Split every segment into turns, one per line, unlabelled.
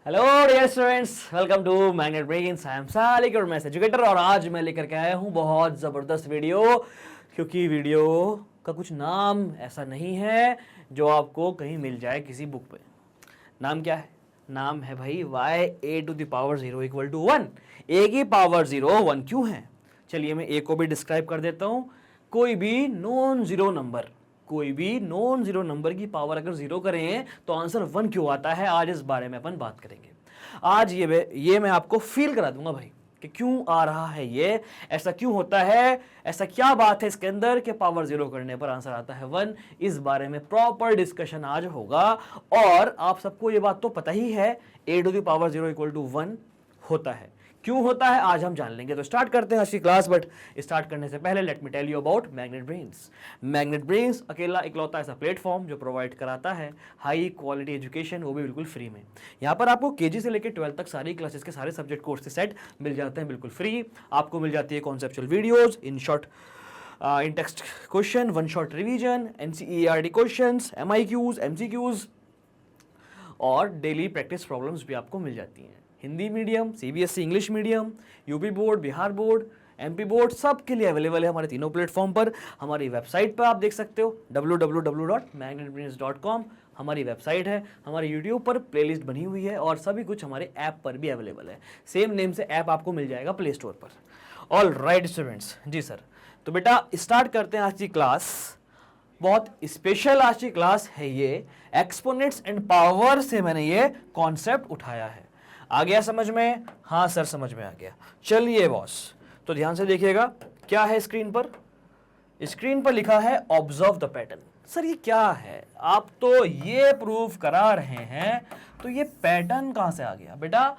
Hello dear students, welcome to Magnet Brains. I am Salik और maths educator और आज मैं लेकर के आया हूँ बहुत ज़बरदस्त वीडियो। क्योंकि वीडियो का कुछ नाम ऐसा नहीं है जो आपको कहीं मिल जाए किसी बुक पे। नाम क्या है? नाम है भाई y(a⁴ = 1। a की पावर 0 1 क्यों है? चलिए मैं a को भी डिस्क्राइब कर देता हूँ। कोई भी नॉन ज़ीरो नंबर की पावर अगर 0 करें तो आंसर 1 क्यों आता है, आज इस बारे में अपन बात करेंगे। आज ये मैं आपको फील करा दूंगा भाई कि क्यों आ रहा है ये, ऐसा क्यों होता है, ऐसा क्या बात है इसके अंदर कि पावर 0 करने पर आंसर आता है 1। इस बारे में प्रॉपर डिस्कशन आज होगा। और आप सबको ये बात तो पता ही है a⁴ 1 होता है। क्यों होता है आज हम जान लेंगे। तो स्टार्ट करते हैं आज की क्लास। बट स्टार्ट करने से पहले let me tell you about Magnet Brains. Magnet Brains अकेला इकलौता ऐसा प्लेटफॉर्म जो प्रोवाइड कराता है हाई क्वालिटी एजुकेशन, वो भी बिल्कुल फ्री में। यहाँ पर आपको केजी से लेकर 12 तक सारी क्लासेस के सारे सब्जेक्ट कोर्स के सेट मिल जाते हैं बिल्कुल फ्री। आपको मिल जाती है conceptual videos, in short in text question, one shot revision, NCERT questions, MIQs, MCQs और डेली प्रैक्टिस प्रॉब्लम्स भी आपको मिल जाती हैं। Hindi medium, CBSE English medium, UP board, Bihar board, MP board, सब के लिए अवेलेबल है हमारे तीनों प्लेटफॉर्म पर। हमारी वेबसाइट पर आप देख सकते हो www.magnetbrains.com हमारी वेबसाइट है। हमारे यूट्यूब पर प्लेलिस्ट बनी हुई है और सभी कुछ हमारे ऐप पर भी अवेलेबल है। सेम नेम से ऐप आपको मिल जाएगा प्ले स्टोर पर। ऑल राइट स्टूडेंट्स, जी सर। तो बेटा स्टार्ट करते हैं आज की क्लास। बहुत स्पेशल आज की क्लास है ये। एक्सपोनेंट्स एंड पावर से मैंने ये कॉन्सेप्ट उठाया है। आ गया समझ में? हाँ सर समझ में आ गया। चलिए बॉस, तो ध्यान से देखिएगा क्या है स्क्रीन पर। स्क्रीन पर लिखा है ऑब्जर्व द पैटर्न। सर ये क्या है? आप तो ये प्रूव करा रहे हैं, तो ये पैटर्न कहां से आ गया? बेटा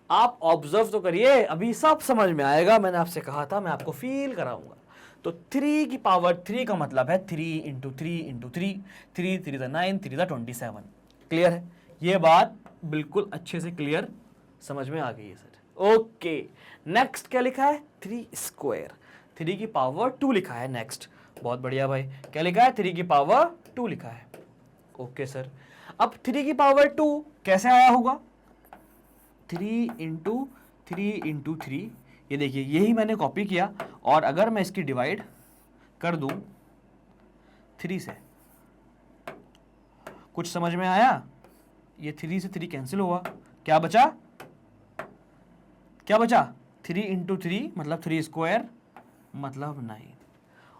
आप ऑब्जर्व तो करिए, अभी सब समझ में आएगा। मैंने आपसे कहा था मैं आपको फील कराऊंगा। तो 3 की पावर 3 का मतलब है 3 × 3 × 3, 3 3 9, 3 27। क्लियर है? ये बात बिल्कुल अच्छे से क्लियर समझ में आ गई है सर। ओके, नेक्स्ट क्या लिखा है? 3²। 3 की पावर 2 लिखा है नेक्स्ट। बहुत बढ़िया भाई। क्या लिखा है? 3 की पावर 2 लिखा है। Okay sir. अब 3 की पावर 2 कैसे आया होगा? 3 × 3 × 3। ये देखिए, यही मैंने कॉपी किया और अगर मैं इसकी डिवाइड कर दूं 3 से, कुछ समझ में आया? ये 3 से 3 कैंसिल हुआ, क्या बचा? क्या बचा? 3 × 3 मतलब 3² मतलब 9।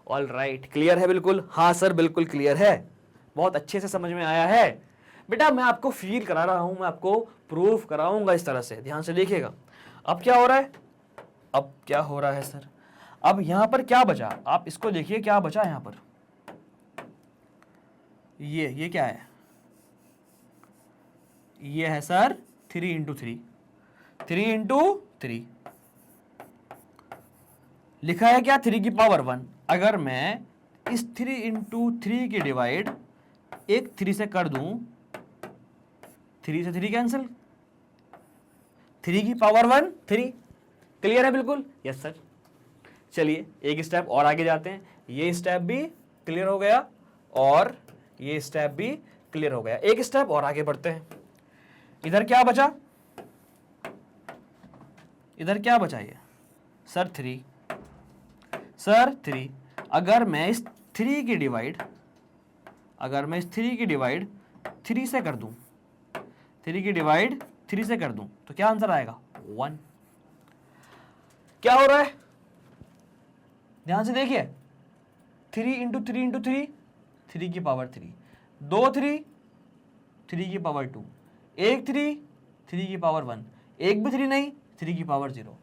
ऑल राइट, क्लियर है बिल्कुल? हाँ सर बिल्कुल क्लियर है। बहुत अच्छे से समझ में आया है। बेटा मैं आपको फील करा रहा हूं, मैं आपको प्रूफ कराऊंगा इस तरह से। ध्यान से देखिएगा। अब क्या हो रहा है? अब क्या हो रहा है सर? अब यहां पर क्या बचा? आप इसको देखिए क्या बचा यहां पर। ये क्या है? ये है सर 3 × 3। 3 × 3 लिखा है क्या? 3 की पावर 1। अगर मैं इस 3 × 3 की डिवाइड एक 3 से कर दूं, 3 से 3 कैंसिल, 3 की पावर 1 3। क्लियर है बिल्कुल? Yes sir. चलिए एक स्टेप और आगे जाते हैं। ये स्टेप भी क्लियर हो गया और ये स्टेप भी क्लियर हो गया। एक स्टेप और आगे बढ़ते हैं। इधर क्या बचा? इधर क्या बचा? ये सर 3। सर 3। अगर मैं इस 3 की डिवाइड 3 से कर दूं, 3 की डिवाइड 3 से कर दूं तो क्या आंसर आएगा? 1। क्या हो रहा है? ध्यान से देखिए। 3 × 3 × 3, 3 की पावर 3, 2 3, 3 की पावर 2, 1 3, 3 की पावर 1, एक भी 3 नहीं, 3 की पावर 0।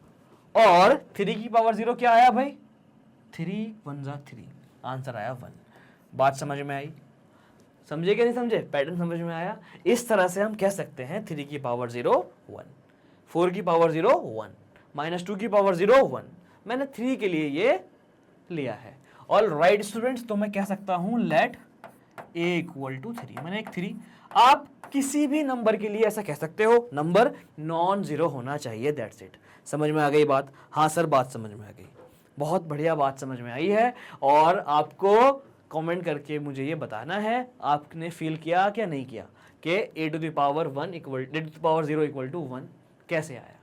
और 3 की पावर 0 क्या आया भाई? 3 1 3, आंसर आया 1। बात समझ में आई? समझे क्या नहीं समझे? पैटर्न समझ में आया? इस तरह से हम कह सकते हैं 3 की पावर 0 1, 4 की पावर 0 1, -2 की पावर 0 1। मैंने 3 के लिए ये लिया है। ऑल राइट स्टूडेंट्स, तो मैं कह सकता हूं लेट a = 3। मैंने एक 3। आप किसी भी नंबर के लिए ऐसा कह सकते हो, नंबर नॉन जीरो होना चाहिए, दैट्स इट। समझ में आ गई बात? हाँ सर बात समझ में आ गई। बहुत बढ़िया बात समझ में आई है। और आपको कमेंट करके मुझे ये बताना है आपने फील किया क्या नहीं किया। कि a to the power 1 equal a to the power 0 equal to 1 कैसे आया।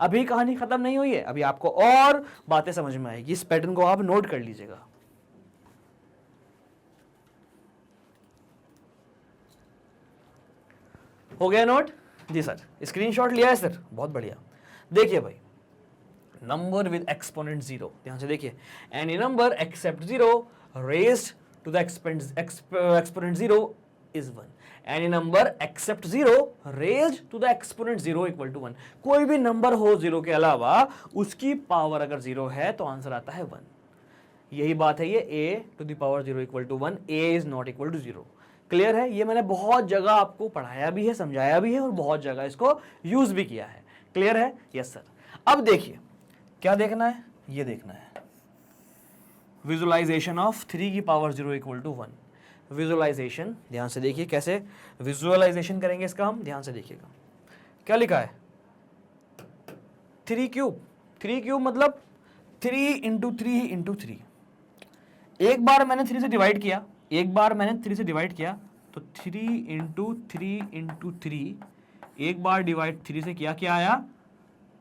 अभी कहानी खत्म नहीं हुई है, अभी आपको और बातें समझ में आएगी। इस पैटर्न को आप नोट कर लीजिएगा। हो गया नोट? जी सर, स्क्रीनशॉट लिया है सर, बहुत बढ़िया। देखिए भाई, नंबर विद एक्सपोनेंट 0, ध्यान से देखिए, any number except 0 raised to the exponent 0 is 1। Any number except 0 raised to the exponent 0 equal to 1। कोई भी नंबर हो 0 के अलावा, उसकी पावर अगर 0 है तो आंसर आता है 1। यही बात है ये a to the power 0 equal to 1, a is not equal to 0। Clear है? ये मैंने बहुत जगह आपको पढ़ाया भी है, समझाया भी है और बहुत जगह इसको यूज भी किया है। क्लियर है? Yes sir. अब देखिए क्या देखना है, ये देखना है विजुअलाइजेशन ऑफ 3 की पावर 0 इक्वल टू 1। विजुअलाइजेशन, ध्यान से देखिए कैसे विजुअलाइजेशन करेंगे इसका हम, ध्यान से देखिएगा। क्या लिखा है? 3 क्यूब। 3 क्यूब मतलब 3 इंटू 3 इंटू 3। एक बार मैंने 3 से डिवाइड किया, एक बार मैंने 3 से डिवाइड किया तो 3 इंटू 3 इंटू 3, एक बार डिवाइड 3 से किया, क्या आया?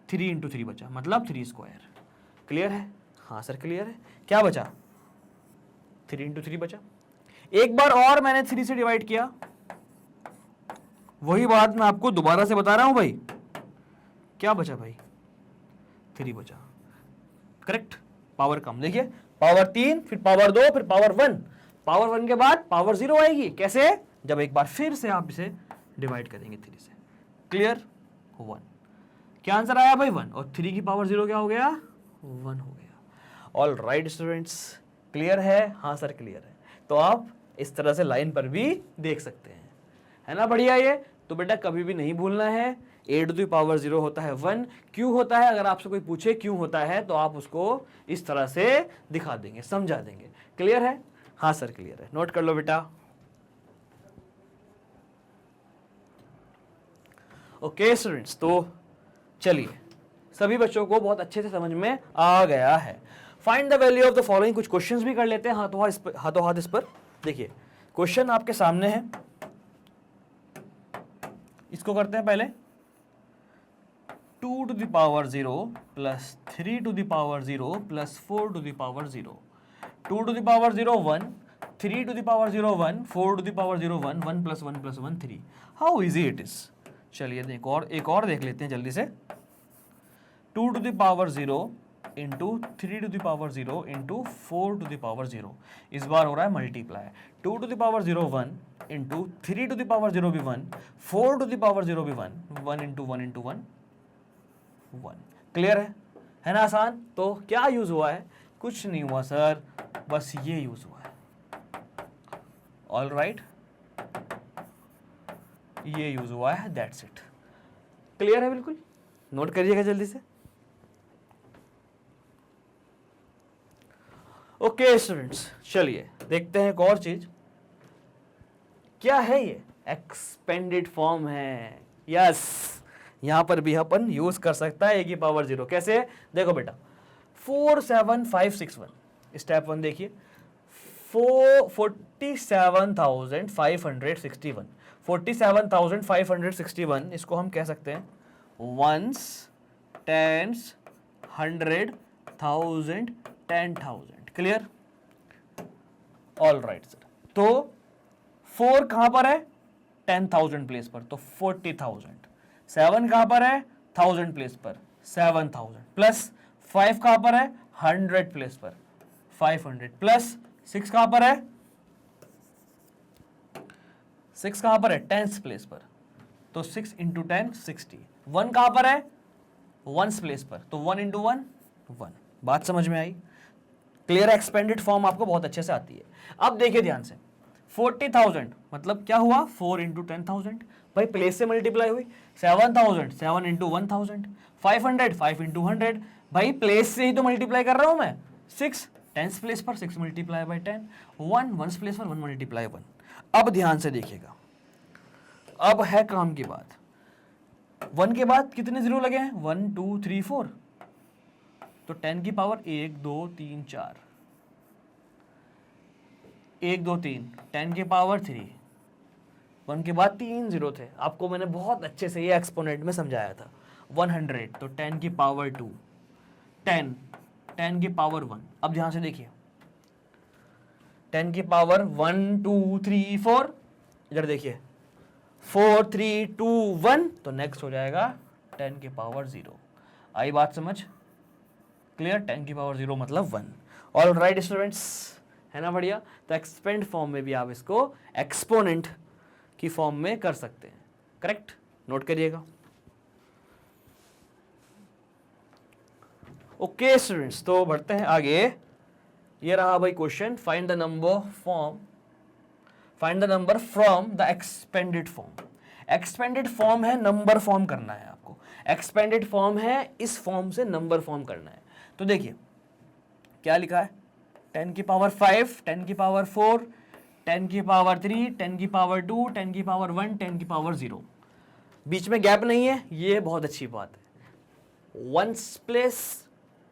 3 इंटू 3 बचा, मतलब 3 स्क्वायर। क्लियर है? हाँ सर क्लियर है। क्या बचा? 3 इंटू 3 बचा। एक बार और मैंने 3 से डिवाइड किया, वही बात मैं आपको दोबारा से बता रहा हूं भाई। क्या बचा भाई? 3 बचा। करेक्ट? पावर कम, देखिए पावर 3, फिर पावर 2, फिर पावर 1। पावर 1 के बाद पावर 0 आएगी। कैसे? जब एक बार फिर से आप इसे डिवाइड करेंगे 3 से। क्लियर? 1। क्या आंसर आया भाई? 1। और 3 की पावर 0 क्या हो गया? 1 हो गया। ऑल राइट स्टूडेंट्स, क्लियर है? हाँ सर क्लियर है। तो आप इस तरह से लाइन पर भी देख सकते हैं, है ना बढ़िया ये। तो बेटा कभी भी नहीं भूलना है, a टू द पावर 0 होता है 1। क्यों होता है? अगर आपसे कोई पूछे क्यों होता है तो आप उसको इस तरह से दिखा देंगे, समझा देंगे। क्लियर है? हाँ सर क्लियर है। नोट कर लो बेटा। ओके स्टूडेंट्स, तो चलिए सभी बच्चों को बहुत अच्छे से समझ में आ गया है। Find the value of the following. कुछ क्वेश्चंस भी कर लेते हैं हाथों हाथ इस पर। देखिए क्वेश्चन आपके सामने है, इसको करते हैं पहले। 2 to the power 0 plus 3 to the power 0 plus 4 to the power 0। 2 to the power 0 1, 3 to the power 0 1, 4 to the power 0 1, 1 plus 1 plus 1 3। How easy it is. चलिए एक और देख लेते हैं जल्दी से। 2 to the power 0 into 3 to the power 0 into 4 to the power 0। इस बार हो रहा है multiply. 2 to the power 0 1 into 3 to the power 0 भी 1, 4 टू द पावर 0 भी 1, 1 इंटू 1 इंटू 1 1। क्लियर है ना? आसान। तो क्या यूज हुआ है? कुछ नहीं हुआ सर, बस ये यूज हुआ है। ऑल राइट, ये यूज हुआ है, दैट्स इट। क्लियर है? बिल्कुल नोट करिएगा जल्दी से। ओके स्टूडेंट्स, चलिए देखते हैं एक और चीज। क्या है ये? एक्सपेंडेड फॉर्म है। यस, यहां पर भी अपन यूज कर सकता है a की पावर 0। कैसे? देखो बेटा 47561, स्टेप 1 देखिए। 47,561, 47,561, इसको हम कह सकते हैं ones, tens, 100, 1000, 10,000। Clear? All right sir. तो 4 कहां पर है? 10,000 प्लेस पर, तो 40,000। 7 कहां पर है? 1000 प्लेस पर, 7,000। प्लस 5 कहां पर है? 100 प्लेस पर, 500। प्लस 6 कहां पर है? 6 कहां पर है? 10th प्लेस पर, तो 6 इंटू 10 60। 1 कहां पर है? 1th प्लेस पर, तो 1 इंटू 1 1। बात समझ में आई? क्लियर? एक्सपेंडेड फॉर्म आपको बहुत अच्छे से आती है। अब देखिए ध्यान से, 40,000 मतलब क्या हुआ? 4 इंटू 10,000। भाई प्लेस से मल्टीप्लाई हुई। 7,000, 7 इंटू 1,000। 500, 5 इंटू 100। भाई प्लेस से ही तो मल्टीप्लाई कर रहा हूं मैं। 6 10th प्लेस पर, 6 मल्टीप्लाई बाई 10। 1 1th प्लेस पर, 1 मल्टीप्लाई 1। अब ध्यान से देखिएगा, अब है काम की बात। 1 के बाद कितने जीरो लगे हैं? 1 2 3 4, तो 10 की पावर 1 2 3 4, 1 2 3, 10 की पावर 3, 1 के बाद 3 जीरो थे, आपको मैंने बहुत अच्छे से ये एक्सपोनेंट में समझाया था। 100 तो 10 की पावर 2, 10 10 की पावर 1। अब ध्यान से देखिए, 10 की पावर 1 2 3 4, इधर देखिए 4 3 2 1, तो नेक्स्ट हो जाएगा 10 की पावर 0। आई बात समझ? क्लियर? 10 की पावर 0 मतलब 1। ऑल राइट स्टूडेंट्स, है ना बढ़िया? तो एक्सपेंड फॉर्म में भी आप इसको एक्सपोनेंट की फॉर्म में कर सकते हैं। करेक्ट? नोट करिएगा। ओके स्टूडेंट्स, तो बढ़ते हैं आगे। ये रहा भाई question, find the number from the expanded form. Expanded form है, नंबर फॉर्म करना है आपको। एक्सपेंडेड फॉर्म है, इस फॉर्म से नंबर फॉर्म करना है। तो देखिए क्या लिखा है, 10 की पावर 5, 10 की पावर 4, 10 की पावर 3, 10 की पावर 2, 10 की पावर 1, 10 की पावर 0। बीच में गैप नहीं है, ये बहुत अच्छी बात है। 1s place,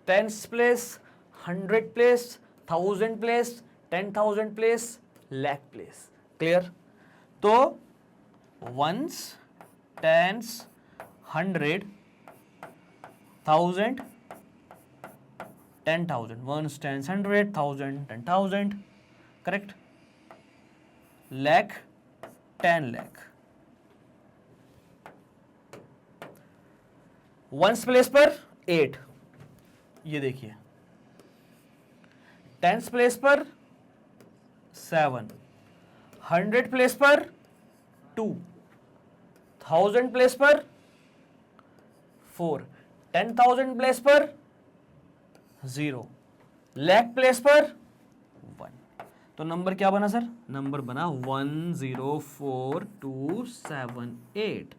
10s place, 100 place, 1000 place, 10,000 place, lakh place. Clear? तो 1s, 10s, 100, 1000, 10,000, 1s, 10s, 100, 1000, 10,000, correct? Lakh, 10 lakh. 1s place पर 8, ये देखिए। 10s प्लेस पर 7, 100 प्लेस पर 2, 1000 प्लेस पर 4, 10,000 प्लेस पर 0, लाख प्लेस पर 1। तो नंबर क्या बना सर? नंबर बना 104278।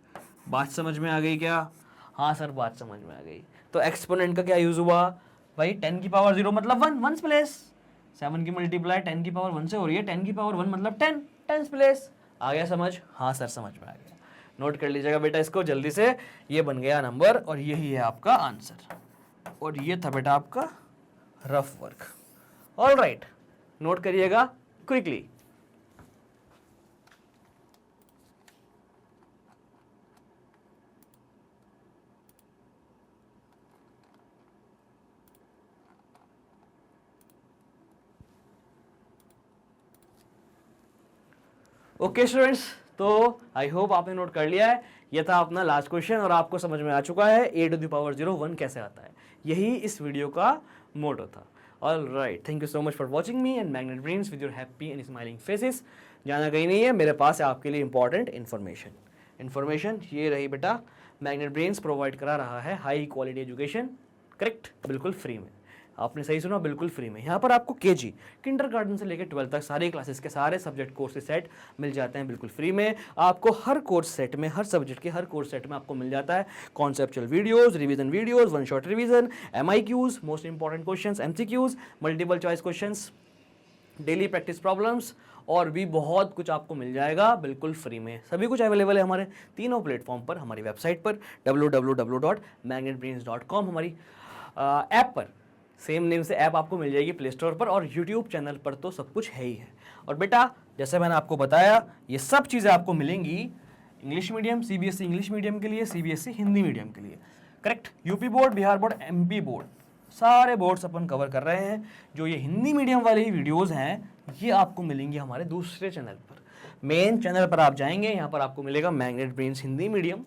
बात समझ में आ गई क्या? हाँ सर, बात समझ में आ गई। तो एक्सपोनेंट का क्या यूज हुआ भाई? 10 की पावर 0 मतलब 1, 1s प्लेस। 7 की मल्टीप्लाई 10 की पावर 1 से हो रही है, 10 की पावर 1 मतलब 10, 10s प्लेस। आ गया समझ? हाँ सर, समझ में आ गया। नोट कर लीजिएगा बेटा इसको जल्दी से। ये बन गया नंबर और यही है आपका आंसर। और ये था बेटा आपका rough work. All right, note करिएगा क्विकली। ओके स्टूडेंट्स, तो आई होप आपने नोट कर लिया है। ये था अपना लास्ट क्वेश्चन और आपको समझ में आ चुका है a टू द पावर 0 1 कैसे आता है। यही इस वीडियो का मोटो था। All right, thank you so much for watching me and Magnet Brains with your happy and smiling faces. जाना कहीं नहीं है, मेरे पास है आपके लिए इंपॉर्टेंट इन्फॉर्मेशन ये रही बेटा। मैग्नेट ब्रेन्स प्रोवाइड करा रहा है हाई क्वालिटी एजुकेशन, करेक्ट, बिल्कुल फ्री में। आपने सही सुना, बिल्कुल फ्री में। यहाँ पर आपको केजी, किंडरगार्टन से लेकर 12 तक सारे क्लासेस के सारे सब्जेक्ट कोर्स के सेट मिल जाते हैं बिल्कुल फ्री में। आपको हर कोर्स सेट में, हर सब्जेक्ट के हर कोर्स सेट में आपको मिल जाता है conceptual videos, revision videos, one shot revision, MIQs, most important questions, MCQs, multiple choice questions, daily practice problems और भी बहुत कुछ आपको मिल जाएगा बिल्कुल फ्री में। सभी कुछ अवेलेबल है हमारे तीनों प्लेटफॉर्म पर, हमारी वेबसाइट पर www.magnetbrains.com, हमारी ऐप पर, सेम नेम से ऐप आपको मिल जाएगी प्ले स्टोर पर, और यूट्यूब चैनल पर तो सब कुछ है ही है। और बेटा जैसे मैंने आपको बताया, ये सब चीज़ें आपको मिलेंगी English medium, CBSE English medium के लिए, CBSE हिंदी मीडियम के लिए, correct. UP board, Bihar board, MP board, सारे बोर्ड्स अपन कवर कर रहे हैं। जो ये हिंदी मीडियम वाली वीडियोज़ हैं ये आपको मिलेंगी हमारे दूसरे चैनल पर। मेन चैनल पर आप जाएंगे, यहाँ पर आपको मिलेगा मैग्नेट ब्रेन्स हिंदी मीडियम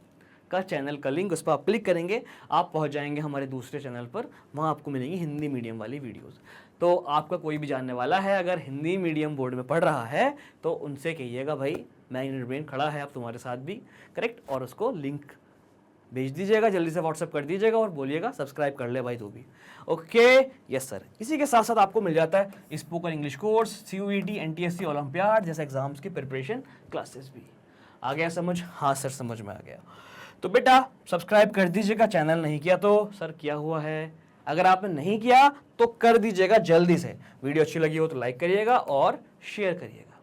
का चैनल का लिंक, उस पर आप क्लिक करेंगे, आप पहुंच जाएंगे हमारे दूसरे चैनल पर, वहाँ आपको मिलेंगी हिंदी मीडियम वाली वीडियोस। तो आपका कोई भी जानने वाला है अगर हिंदी मीडियम बोर्ड में पढ़ रहा है तो उनसे कहिएगा भाई मैग्नेट ब्रेन खड़ा है अब तुम्हारे साथ भी, करेक्ट, और उसको लिंक भेज दीजिएगा, जल्दी से व्हाट्सअप कर दीजिएगा और बोलिएगा सब्सक्राइब कर ले भाई तू भी। Okay, yes sir. इसी के साथ साथ आपको मिल जाता है spoken English course, CUET, NTSC olympiad जैसे एग्जाम्स की प्रिपरेशन क्लासेस भी। आ गया समझ? हाँ सर, समझ में आ गया। तो बेटा सब्सक्राइब कर दीजिएगा, चैनल नहीं किया तो सर क्या हुआ है, अगर आपने नहीं किया तो कर दीजिएगा जल्दी से। वीडियो अच्छी लगी हो तो लाइक करिएगा और शेयर करिएगा,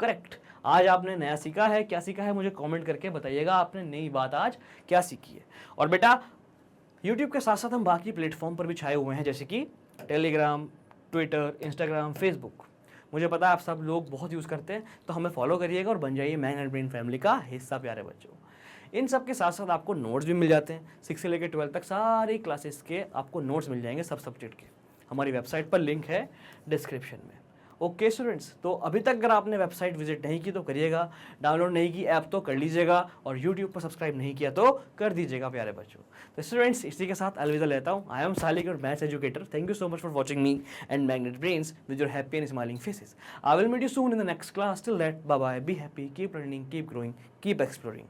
करेक्ट। आज आपने नया सीखा है, क्या सीखा है मुझे कमेंट करके बताइएगा, आपने नई बात आज क्या सीखी है। और बेटा यूट्यूब के साथ साथ हम बाकी प्लेटफॉर्म पर भी छाए हुए हैं, जैसे कि टेलीग्राम, ट्विटर, इंस्टाग्राम, फेसबुक। मुझे पता है आप सब लोग बहुत यूज़ करते हैं, तो हमें फॉलो करिएगा और बन जाइए मैग्नेट ब्रेन फैमिली का हिस्सा प्यारे बच्चों। इन सब के साथ साथ आपको नोट्स भी मिल जाते हैं, 6 से लेकर 12 तक सारी क्लासेस के आपको नोट्स मिल जाएंगे सब सब्जेक्ट के। हमारी वेबसाइट पर लिंक है डिस्क्रिप्शन में। ओके स्टूडेंट्स, तो अभी तक अगर आपने वेबसाइट विजिट नहीं की तो करिएगा, डाउनलोड नहीं की ऐप तो कर लीजिएगा, और यूट्यूब पर सब्सक्राइब नहीं किया तो कर दीजिएगा प्यारे बच्चों। तो स्टूडेंट्स, इसी के साथ अलविदा लेता हूँ। I am Salik, your maths educator. Thank you so much for watching me and Magnet Brains with your happy and smiling faces. I will meet you soon in the next class. Till that, bye bye, be happy, keep learning, keep growing, keep exploring.